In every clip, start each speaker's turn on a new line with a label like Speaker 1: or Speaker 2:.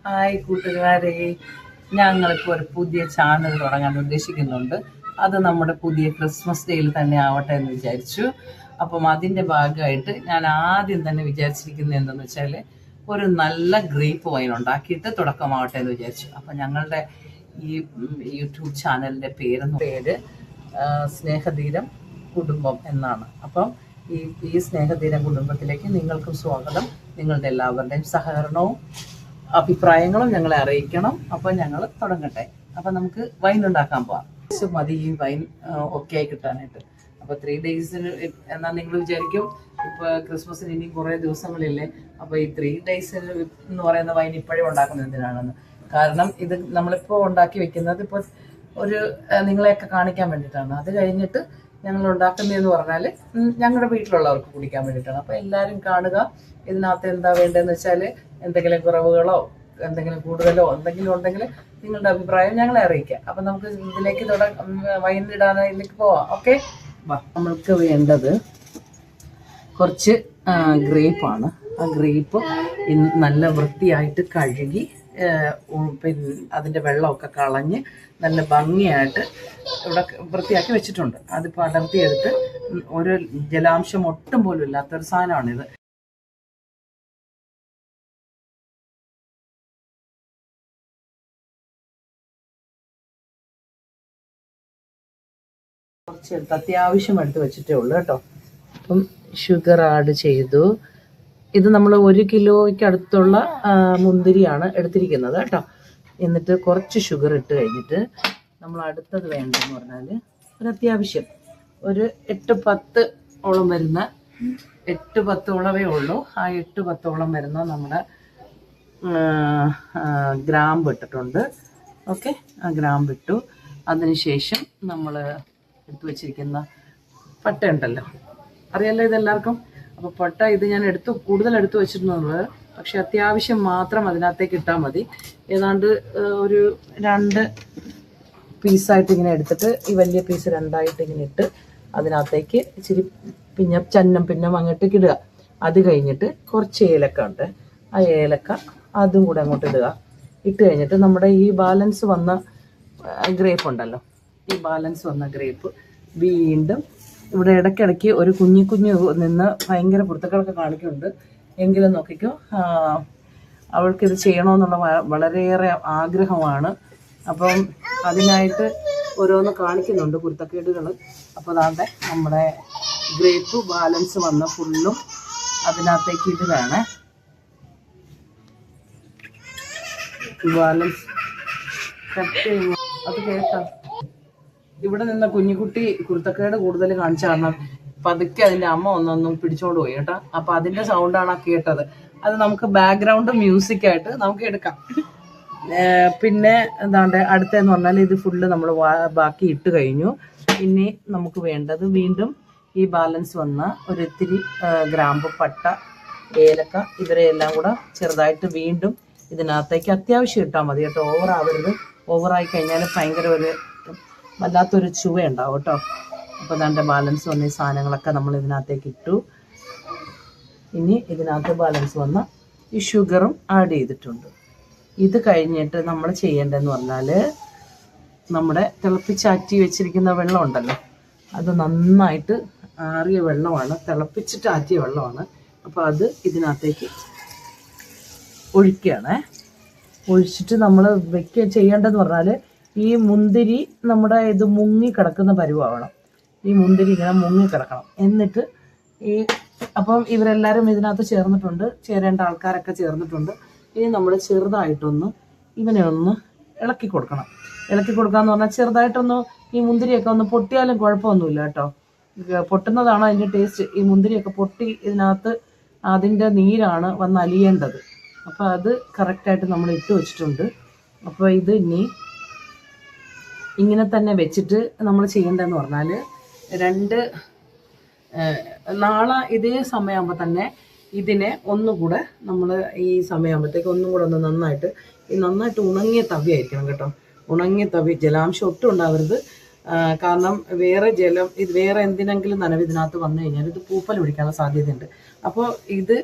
Speaker 1: Hi കൂട്ടുകാരെ, ഞങ്ങളിപ്പോൾ ഒരു പുതിയ ചാനൽ തുടങ്ങാൻ ഉദ്ദേശിക്കുന്നുണ്ട്. അത് നമ്മുടെ പുതിയ ക്രിസ്മസ് ഡേയിൽ തന്നെ ആവട്ടെ എന്ന് വിചാരിച്ചു. അപ്പം അതിൻ്റെ ഭാഗമായിട്ട് ഞാൻ ആദ്യം തന്നെ വിചാരിച്ചിരിക്കുന്നത് എന്തെന്ന് വെച്ചാൽ ഒരു നല്ല ഗ്രേപ്പ് വൈൻ ഉണ്ടാക്കിയിട്ട് തുടക്കമാവട്ടെ എന്ന് വിചാരിച്ചു. അപ്പം ഞങ്ങളുടെ ഈ യൂട്യൂബ് ചാനലിൻ്റെ പേര് സ്നേഹതീരം കുടുംബം എന്നാണ്. അപ്പം ഈ സ്നേഹതീരം കുടുംബത്തിലേക്ക് നിങ്ങൾക്കും സ്വാഗതം. നിങ്ങളുടെ എല്ലാവരുടെയും സഹകരണവും അഭിപ്രായങ്ങളും ഞങ്ങളെ അറിയിക്കണം. അപ്പം ഞങ്ങൾ തുടങ്ങട്ടെ. അപ്പം നമുക്ക് വൈൻ ഉണ്ടാക്കാൻ പോവാം. മതി ഈ വൈൻ ഓക്കെ ആയി കിട്ടാനായിട്ട്. അപ്പോൾ 3 ഡേയ്സിന് എന്നാൽ നിങ്ങൾ വിചാരിക്കും ഇപ്പോൾ ക്രിസ്മസിന് ഇനി കുറേ ദിവസങ്ങളില്ലേ, അപ്പോൾ ഈ 3 ഡേയ്സ് എന്ന് പറയുന്ന വൈൻ ഇപ്പോഴേ ഉണ്ടാക്കുന്നത് എന്തിനാണെന്ന്. കാരണം ഇത് നമ്മളിപ്പോൾ ഉണ്ടാക്കി വെക്കുന്നത് ഇപ്പോൾ ഒരു നിങ്ങളെയൊക്കെ കാണിക്കാൻ വേണ്ടിയിട്ടാണ്. അത് കഴിഞ്ഞിട്ട് ഞങ്ങൾ ഉണ്ടാക്കുന്നതെന്ന് പറഞ്ഞാൽ ഞങ്ങളുടെ വീട്ടിലുള്ളവർക്ക് കുടിക്കാൻ വേണ്ടിയിട്ടാണ്. അപ്പോൾ എല്ലാവരും കാണുക. ഇതിനകത്ത് എന്താ വേണ്ടതെന്ന് വെച്ചാൽ എന്തെങ്കിലും കുറവുകളോ എന്തെങ്കിലും കൂടുതലോ എന്തെങ്കിലും ഉണ്ടെങ്കിൽ നിങ്ങളുടെ അഭിപ്രായം ഞങ്ങളെ അറിയിക്കാം. അപ്പം നമുക്ക് ഇതിലേക്ക് വൈകിടാനതിലേക്ക് പോവാം. ഓക്കെ, നമ്മൾക്ക് വേണ്ടത് കുറച്ച് ഗ്രേപ്പാണ്. ആ ഗ്രേപ്പ് നല്ല വൃത്തിയായിട്ട് കഴുകി പിന്നെ അതിൻ്റെ വെള്ളമൊക്കെ കളഞ്ഞ് നല്ല ഭംഗിയായിട്ട് ഇവിടെ വൃത്തിയാക്കി വെച്ചിട്ടുണ്ട്. അതിപ്പോൾ അടർത്തിയെടുത്ത് ഒരു ജലാംശം ഒട്ടും പോലും ഇല്ലാത്തൊരു സാധനമാണിത്. കുറച്ചെടുത്ത് അത്യാവശ്യം എടുത്ത് വെച്ചിട്ടേ ഉള്ളൂ കേട്ടോ. അപ്പം ഷുഗർ ആഡ് ചെയ്തു. ഇത് നമ്മൾ 1 കിലോയ്ക്ക് അടുത്തുള്ള മുന്തിരിയാണ് എടുത്തിരിക്കുന്നത് കേട്ടോ. എന്നിട്ട് കുറച്ച് ഷുഗർ ഇട്ട് കഴിഞ്ഞിട്ട് നമ്മൾ അടുത്തത് വേണ്ടതെന്ന് പറഞ്ഞാൽ ഒരു അത്യാവശ്യം ഒരു 8-10 ഓളം വരുന്ന 8-10 ഓളമേ ഉള്ളൂ. ആ 8-10 ഓളം വരുന്ന നമ്മുടെ ഗ്രാമ്പ് ഇട്ടിട്ടുണ്ട്. ഓക്കെ, ആ ഗ്രാമ്പ് ഇട്ടു. അതിനുശേഷം നമ്മൾ എടുത്തു വെച്ചിരിക്കുന്ന പട്ട ഉണ്ടല്ലോ, അറിയാലോ ഇതെല്ലാവർക്കും. അപ്പോൾ പട്ട ഇത് ഞാൻ കൂടുതൽ എടുത്തു വെച്ചിരുന്നത്, പക്ഷെ അത്യാവശ്യം മാത്രം അതിനകത്തേക്ക് ഇട്ടാൽ മതി. ഏതാണ്ട് ഒരു 2 പീസായിട്ട് ഇങ്ങനെ എടുത്തിട്ട് ഈ വലിയ പീസ് 2ആയിട്ട് ഇങ്ങനെ ഇട്ട് അതിനകത്തേക്ക് ഇച്ചിരി പിന്നം അങ്ങോട്ടേക്ക് ഇടുക. അത് കഴിഞ്ഞിട്ട് കുറച്ച് ഏലക്ക ഉണ്ട്, ആ ഏലക്ക അതും കൂടെ അങ്ങോട്ട് ഇടുക. ഇട്ട് കഴിഞ്ഞിട്ട് നമ്മുടെ ഈ ബാലൻസ് വന്ന ഗ്രേപ്പ് ഉണ്ടല്ലോ, ഈ ബാലൻസ് വന്ന ഗ്രേപ്പ് വീണ്ടും ഇവിടെ ഇടയ്ക്കിടയ്ക്ക് ഒരു കുഞ്ഞു നിന്ന് ഭയങ്കര പുറത്തുക്കളൊക്കെ കാണിക്കുന്നുണ്ട്. എങ്കിലും നോക്കിക്കോ, അവൾക്കിത് ചെയ്യണമെന്നുള്ള വളരെയേറെ ആഗ്രഹമാണ്. അപ്പം അതിനായിട്ട് ഓരോന്ന് കാണിക്കുന്നുണ്ട് കുരുത്തക്കേടുകൾ. അപ്പോൾ അതാണ്ട് നമ്മുടെ ഗ്രേപ്പ് ബാലൻസ് വന്ന ഫുള്ളും അതിനകത്തേക്ക് ഇടുകയാണ്. ബാലൻസ് അത് കേൾക്കാം. ഇവിടെ നിന്ന് കുഞ്ഞുകുട്ടി കുരുത്തക്കേട് കൂടുതൽ കാണിച്ച കാരണം പതുക്കെ അതിൻ്റെ അമ്മ ഒന്നൊന്നും പിടിച്ചോണ്ട് പോയി കേട്ടോ. അപ്പം അതിൻ്റെ സൗണ്ടാണ് കേട്ടത്. അത് നമുക്ക് ബാക്ക്ഗ്രൗണ്ട് മ്യൂസിക്കായിട്ട് നമുക്ക് എടുക്കാം. പിന്നെ എന്താണ്ട് അടുത്തതെന്ന് പറഞ്ഞാൽ ഇത് ഫുള്ള് നമ്മൾ ബാക്കി ഇട്ട് കഴിഞ്ഞു. ഇനി നമുക്ക് വേണ്ടത് വീണ്ടും ഈ ബാലൻസ് വന്ന ഒരിത്തിരി ഗ്രാമ്പ്, പട്ട, ഏലക്ക ഇവരെയെല്ലാം കൂടെ ചെറുതായിട്ട് വീണ്ടും ഇതിനകത്തേക്ക് അത്യാവശ്യം ഇട്ടാൽ മതി കേട്ടോ. ഓവറാവരുത്. ഓവറായി കഴിഞ്ഞാൽ ഭയങ്കര വല്ലാത്തൊരു ചുവ ഉണ്ടാവും കേട്ടോ. അപ്പോൾ അതിൻ്റെ ബാലൻസ് വന്ന ഈ സാധനങ്ങളൊക്കെ നമ്മൾ ഇതിനകത്തേക്ക് ഇട്ടു. ഇനി ഇതിനകത്ത് ബാലൻസ് വന്ന ഈ ഷുഗറും ആഡ് ചെയ്തിട്ടുണ്ട്. ഇത് കഴിഞ്ഞിട്ട് നമ്മൾ ചെയ്യേണ്ടതെന്ന് പറഞ്ഞാൽ നമ്മുടെ തിളപ്പിച്ചാറ്റി വെച്ചിരിക്കുന്ന വെള്ളം ഉണ്ടല്ലോ, അത് നന്നായിട്ട് ആറിയ വെള്ളമാണ്, തിളപ്പിച്ചിട്ട് ആറ്റിയ വെള്ളമാണ്. അപ്പോൾ അത് ഇതിനകത്തേക്ക് ഒഴിക്കുകയാണ്. ഒഴിച്ചിട്ട് നമ്മൾ ചെയ്യേണ്ടതെന്ന് പറഞ്ഞാൽ ഈ മുന്തിരി നമ്മുടെ ഇത് മുങ്ങിക്കിടക്കുന്ന പരുവാവണം. ഈ മുന്തിരി ഇങ്ങനെ മുങ്ങിക്കിടക്കണം. എന്നിട്ട് അപ്പം ഇവരെല്ലാവരും ഇതിനകത്ത് ചേരേണ്ട ആൾക്കാരൊക്കെ ചേർന്നിട്ടുണ്ട്. ഇനി നമ്മൾ ചെറുതായിട്ടൊന്ന് ഇവനെ ഒന്ന് ഇളക്കി കൊടുക്കണം. ഇളക്കി കൊടുക്കാന്ന് പറഞ്ഞാൽ ചെറുതായിട്ടൊന്ന് ഈ മുന്തിരിയൊക്കെ ഒന്ന് പൊട്ടിയാലും കുഴപ്പമൊന്നുമില്ല കേട്ടോ. പൊട്ടുന്നതാണ് അതിൻ്റെ ടേസ്റ്റ്. ഈ മുന്തിരിയൊക്കെ പൊട്ടി ഇതിനകത്ത് അതിൻ്റെ നീരാണ് വന്ന് അലിയേണ്ടത്. അപ്പോൾ അത് കറക്റ്റായിട്ട് നമ്മൾ ഇട്ട് വെച്ചിട്ടുണ്ട്. അപ്പോൾ ഇത് ഇനി ഇങ്ങനെ തന്നെ വെച്ചിട്ട് നമ്മൾ ചെയ്യേണ്ടതെന്ന് പറഞ്ഞാൽ നാളെ ഇതേ സമയമാകുമ്പോൾ തന്നെ ഇതിനെ ഒന്നുകൂടെ നമ്മൾ ഈ സമയമാകുമ്പോഴത്തേക്ക് ഒന്നും കൂടെ ഒന്ന് നന്നായിട്ട് ഉണങ്ങിയ തവിയായിരിക്കണം കേട്ടോ. ഉണങ്ങിയ തവി, ജലാംശം ഒട്ടും ഉണ്ടാവരുത്. കാരണം വേറെ എന്തിനെങ്കിലും നനവ് ഇതിനകത്ത് വന്നു കഴിഞ്ഞാൽ ഇത് പൂപ്പൽ പിടിക്കാനുള്ള സാധ്യതയുണ്ട്. അപ്പോൾ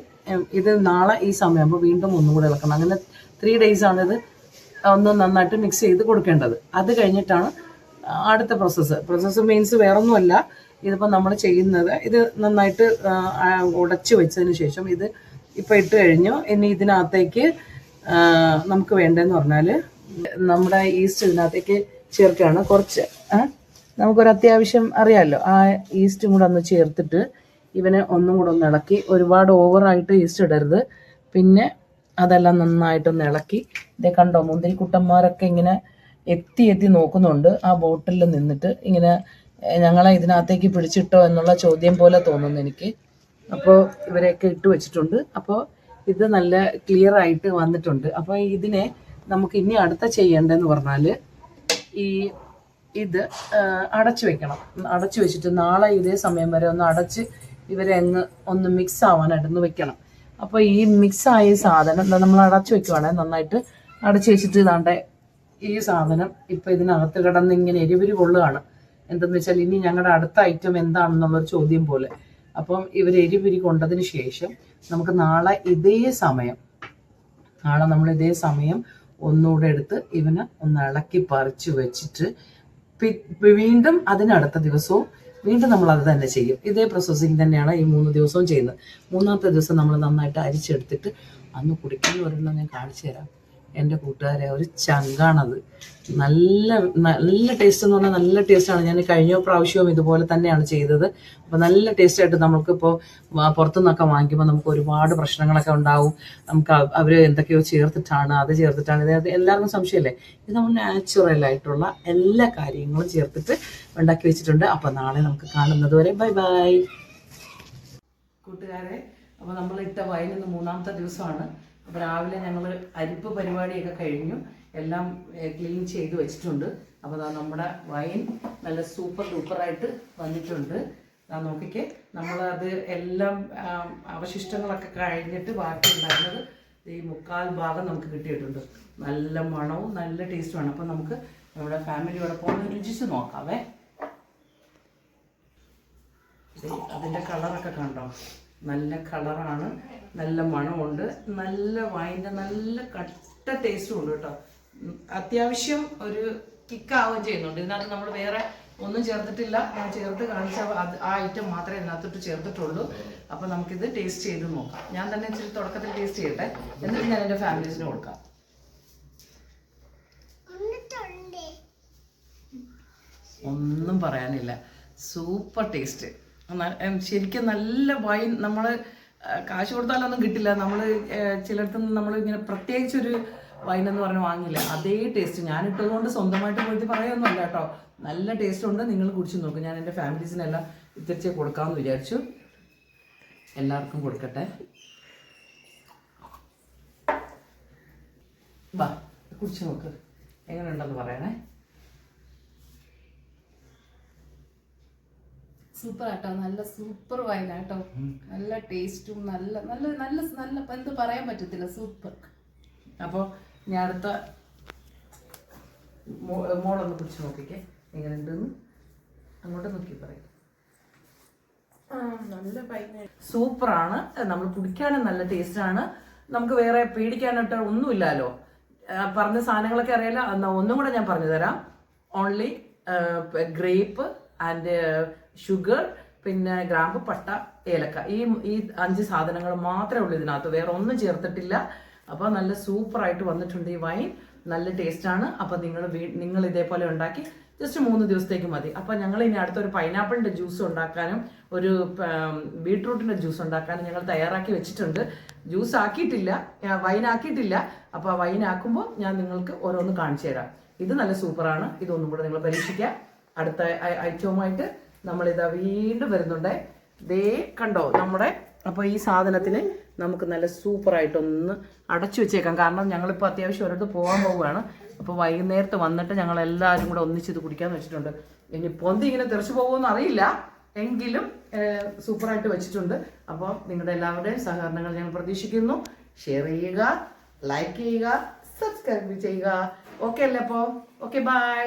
Speaker 1: ഇത് നാളെ ഈ സമയമാകുമ്പോൾ വീണ്ടും ഒന്നും കൂടെ ഇളക്കണം. അങ്ങനെ 3 days ആണ് ഇത് ഒന്ന് നന്നായിട്ട് മിക്സ് ചെയ്ത് കൊടുക്കേണ്ടത്. അത് കഴിഞ്ഞിട്ടാണ് അടുത്ത പ്രോസസ്സ് മീൻസ് വേറൊന്നുമല്ല. ഇതിപ്പോൾ നമ്മൾ ചെയ്യുന്നത് ഇത് നന്നായിട്ട് ഉടച്ച് വെച്ചതിന് ശേഷം ഇത് ഇപ്പോൾ ഇട്ട് കഴിഞ്ഞു. ഇനി ഇതിനകത്തേക്ക് നമുക്ക് വേണ്ടതെന്ന് പറഞ്ഞാൽ നമ്മുടെ ഈസ്റ്റ് ഇതിനകത്തേക്ക് ചേർക്കുകയാണ്. കുറച്ച് നമുക്കൊരു അത്യാവശ്യം അറിയാമല്ലോ, ആ ഈസ്റ്റും കൂടെ ഒന്ന് ചേർത്തിട്ട് ഇവനെ ഒന്നും കൂടെ ഒന്ന് ഇളക്കി. ഒരുപാട് ഓവറായിട്ട് ഈസ്റ്റ് ഇടരുത്. പിന്നെ അതെല്ലാം നന്നായിട്ടൊന്ന് ഇളക്കി. ഇതേ കണ്ടോ, മുന്തിരിക്കുട്ടന്മാരൊക്കെ ഇങ്ങനെ എത്തി നോക്കുന്നുണ്ട് ആ ബോട്ടിലിൽ നിന്നിട്ട്. ഇങ്ങനെ ഞങ്ങളെ ഇതിനകത്തേക്ക് പിടിച്ചിട്ടോ എന്നുള്ള ചോദ്യം പോലെ തോന്നുന്നു എനിക്ക്. അപ്പോൾ ഇവരെയൊക്കെ ഇട്ട് വെച്ചിട്ടുണ്ട്. അപ്പോൾ ഇത് നല്ല ക്ലിയർ ആയിട്ട് വന്നിട്ടുണ്ട്. അപ്പോൾ ഇതിനെ നമുക്ക് ഇനി അടുത്ത ചെയ്യേണ്ടതെന്ന് പറഞ്ഞാൽ ഇത് അടച്ചു വെക്കണം. അടച്ചു വെച്ചിട്ട് നാളെ ഇതേ സമയം വരെ ഒന്ന് അടച്ച് ഇവരെ ഒന്ന് മിക്സ് ആവാനായിട്ടൊന്ന് വെക്കണം. അപ്പോൾ ഈ മിക്സായ സാധനം നമ്മൾ അടച്ചു വെക്കുവാണെങ്കിൽ നന്നായിട്ട് അടച്ചു വെച്ചിട്ട് ഇതാണ്ട് ഈ സാധനം ഇപ്പം ഇതിനകത്ത് കിടന്ന് ഇങ്ങനെ എരിവിരി കൊള്ളുകയാണ്. എന്തെന്ന് വെച്ചാൽ ഇനി ഞങ്ങളുടെ അടുത്ത ഐറ്റം എന്താണെന്നുള്ളൊരു ചോദ്യം പോലെ. അപ്പം ഇവർ എരിവിരി കൊണ്ടതിന് ശേഷം നമുക്ക് നാളെ നമ്മൾ ഇതേ സമയം ഒന്നുകൂടെ എടുത്ത് ഇവനെ ഒന്ന് ഇളക്കി പറിച്ച് വെച്ചിട്ട് വീണ്ടും അതിനടുത്ത ദിവസവും വീണ്ടും നമ്മൾ അത് തന്നെ ചെയ്യും. ഇതേ പ്രോസസ്സിങ് തന്നെയാണ് ഈ 3 ദിവസവും ചെയ്യുന്നത്. 3ാമത്തെ ദിവസം നമ്മൾ നന്നായിട്ട് അരിച്ചെടുത്തിട്ട് അന്ന് കുടിക്കാൻ പറയുന്നത് ഞാൻ കാണിച്ചു തരാം. എൻ്റെ കൂട്ടുകാരെ, ഒരു ചങ്കാണത്. നല്ല നല്ല ടേസ്റ്റ് എന്ന് പറഞ്ഞാൽ നല്ല ടേസ്റ്റാണ്. ഞാൻ കഴിഞ്ഞ പ്രാവശ്യവും ഇതുപോലെ തന്നെയാണ് ചെയ്തത്. അപ്പോൾ നല്ല ടേസ്റ്റായിട്ട് നമുക്കിപ്പോൾ പുറത്തുനിന്നൊക്കെ വാങ്ങിക്കുമ്പോൾ നമുക്ക് ഒരുപാട് പ്രശ്നങ്ങളൊക്കെ ഉണ്ടാവും. നമുക്ക് അവർ എന്തൊക്കെയോ ചേർത്തിട്ടാണ്, അത് ചേർത്തിട്ടാണ്, ഇത് എല്ലാവർക്കും സംശയമല്ലേ. ഇത് നമ്മൾ നാച്ചുറലായിട്ടുള്ള എല്ലാ കാര്യങ്ങളും ചേർത്തിട്ട് ഉണ്ടാക്കി വെച്ചിട്ടുണ്ട്. അപ്പോൾ നാളെ നമുക്ക് കാണുന്നത് വരെ ബൈ ബൈ കൂട്ടുകാരെ. അപ്പോൾ നമ്മൾ ഇട്ട വൈൻ ഇന്ന് 3ാമത്തെ ദിവസമാണ്. അപ്പോൾ രാവിലെ ഞങ്ങൾ അരിപ്പ് പരിപാടിയൊക്കെ കഴിഞ്ഞു, എല്ലാം ക്ലീൻ ചെയ്ത് വെച്ചിട്ടുണ്ട്. അപ്പോൾ നമ്മുടെ വൈൻ നല്ല സൂപ്പർ ഡൂപ്പറായിട്ട് വന്നിട്ടുണ്ട്. നോക്കിക്കേ, നമ്മളത് എല്ലാം അവശിഷ്ടങ്ങളൊക്കെ കഴിഞ്ഞിട്ട് ബാക്കി ഉണ്ടായിരുന്നത് ഈ 3/4 ഭാഗം നമുക്ക് കിട്ടിയിട്ടുണ്ട്. നല്ല മണവും നല്ല ടേസ്റ്റുമാണ്. അപ്പോൾ നമുക്ക് നമ്മുടെ ഫാമിലിയോടൊപ്പം ഒന്ന് രുചിച്ച് നോക്കാവേ. അതിൻ്റെ കളറൊക്കെ കണ്ടോ, നല്ല കളറാണ്, നല്ല മണമുണ്ട്, നല്ല വൈൻ്റെ നല്ല കട്ട ടേസ്റ്റും ഉണ്ട് കേട്ടോ. അത്യാവശ്യം ഒരു കിക്കാവുകയും ചെയ്യുന്നുണ്ട്. ഇതിനകത്ത് നമ്മൾ വേറെ ഒന്നും ചേർത്തിട്ടില്ല. ഞാൻ ചേർത്ത് കാണിച്ച ആ ഐറ്റം മാത്രമേ ഇതിനകത്തോട്ട് ചേർത്തിട്ടുള്ളൂ. അപ്പോൾ നമുക്കിത് ടേസ്റ്റ് ചെയ്ത് നോക്കാം. ഞാൻ തന്നെ ഇച്ചിരി തുടക്കത്തിൽ ടേസ്റ്റ് ചെയ്യട്ടെ, എന്നിട്ട് ഞാൻ എൻ്റെ ഫാമിലീസിന് കൊടുക്കാം. ഒന്നും പറയാനില്ല, സൂപ്പർ ടേസ്റ്റ്. ശരിക്കും നല്ല വൈൻ. നമ്മൾ കാശ് കൊടുത്താലൊന്നും കിട്ടില്ല. നമ്മൾ ചിലയിടത്തുനിന്ന് നമ്മൾ ഇങ്ങനെ പ്രത്യേകിച്ചൊരു വൈൻ എന്ന് പറഞ്ഞ് വാങ്ങില്ല. അതേ ടേസ്റ്റ് ഞാൻ ഇട്ടതുകൊണ്ട് സ്വന്തമായിട്ട് പോയിട്ട് പറയുമൊന്നുമല്ല കേട്ടോ. നല്ല ടേസ്റ്റ് ഉണ്ട്. നിങ്ങൾ കുടിച്ച് നോക്കും. ഞാൻ എൻ്റെ ഫാമിലീസിനെല്ലാം തിരിച്ച് കൊടുക്കാമെന്ന് വിചാരിച്ചു. എല്ലാവർക്കും കൊടുക്കട്ടെ. വാ, കുടിച്ച് നോക്ക്, എങ്ങനെയുണ്ടെന്ന് പറയണേ.
Speaker 2: സൂപ്പർ ആട്ടോ, നല്ല സൂപ്പർ വൈനാട്ടോ. നല്ല ടേസ്റ്റും നല്ല നല്ല നല്ല നല്ല എന്ത് പറയാൻ പറ്റത്തില്ല, സൂപ്പർ.
Speaker 1: അപ്പോൾ ഞാൻ അടുത്ത മോളൊന്ന് കുടിച്ച് നോക്കിക്കേ, എങ്ങനെയുണ്ടെന്ന് അങ്ങോട്ട് നോക്കി പറയും.
Speaker 2: നല്ല വൈന,
Speaker 1: സൂപ്പറാണ്. നമ്മൾ കുടിക്കാനും നല്ല ടേസ്റ്റാണ്. നമുക്ക് വേറെ പേടിക്കാനായിട്ട് ഒന്നുമില്ലല്ലോ. പറഞ്ഞ സാധനങ്ങളൊക്കെ അറിയാലോ. എന്നാൽ ഒന്നും കൂടെ ഞാൻ പറഞ്ഞു തരാം. ഓൺലി ഗ്രേപ്പ് ആൻഡ് ഷുഗർ, പിന്നെ ഗ്രാമ്പ്, പട്ട, ഏലക്ക, ഈ 5 സാധനങ്ങൾ മാത്രമേ ഉള്ളൂ ഇതിനകത്ത്. വേറെ ഒന്നും ചേർത്തിട്ടില്ല. അപ്പോൾ നല്ല സൂപ്പറായിട്ട് വന്നിട്ടുണ്ട് ഈ വൈൻ. നല്ല ടേസ്റ്റാണ്. അപ്പോൾ നിങ്ങൾ ഇതേപോലെ ഉണ്ടാക്കി ജസ്റ്റ് 3 ദിവസത്തേക്ക് മതി. അപ്പോൾ ഞങ്ങൾ ഇനി അടുത്തൊരു പൈനാപ്പിളിൻ്റെ ജ്യൂസ് ഉണ്ടാക്കാനും ഒരു ബീട്രൂട്ടിൻ്റെ ജ്യൂസ് ഉണ്ടാക്കാനും ഞങ്ങൾ തയ്യാറാക്കി വെച്ചിട്ടുണ്ട്. ജ്യൂസ് ആക്കിയിട്ടില്ല, വൈൻ ആക്കിയിട്ടില്ല. അപ്പോൾ ആ വൈൻ ആക്കുമ്പോൾ ഞാൻ നിങ്ങൾക്ക് ഓരോന്ന് കാണിച്ചു തരാം. ഇത് നല്ല സൂപ്പറാണ്. ഇതൊന്നും കൂടെ നിങ്ങൾ പരീക്ഷിക്കുക. അടുത്ത ഐറ്റവുമായിട്ട് നമ്മളിതാ വീണ്ടും വരുന്നുണ്ട്. ദേ കണ്ടോ നമ്മുടെ. അപ്പോൾ ഈ സാധനത്തിന് നമുക്ക് നല്ല സൂപ്പറായിട്ടൊന്ന് അടച്ചു വെച്ചേക്കാം. കാരണം ഞങ്ങളിപ്പോൾ അത്യാവശ്യം ഒരിടത്ത് പോകാൻ പോവുകയാണ്. അപ്പോൾ വൈകുന്നേരത്ത് വന്നിട്ട് ഞങ്ങളെല്ലാവരും കൂടെ ഒന്നിച്ചിത് കുടിക്കാമെന്ന് വെച്ചിട്ടുണ്ട്. ഇനി പൊന്തി ഇങ്ങനെ തെറിച്ചു പോകുമെന്ന് അറിയില്ല, എങ്കിലും സൂപ്പറായിട്ട് വെച്ചിട്ടുണ്ട്. അപ്പോൾ നിങ്ങളുടെ എല്ലാവരുടെയും സഹകരണങ്ങൾ ഞങ്ങൾ പ്രതീക്ഷിക്കുന്നു. ഷെയർ ചെയ്യുക, ലൈക്ക് ചെയ്യുക, സബ്സ്ക്രൈബ് ചെയ്യുക. ഓക്കെ അല്ലേ? അപ്പോൾ ഓക്കെ, ബൈ.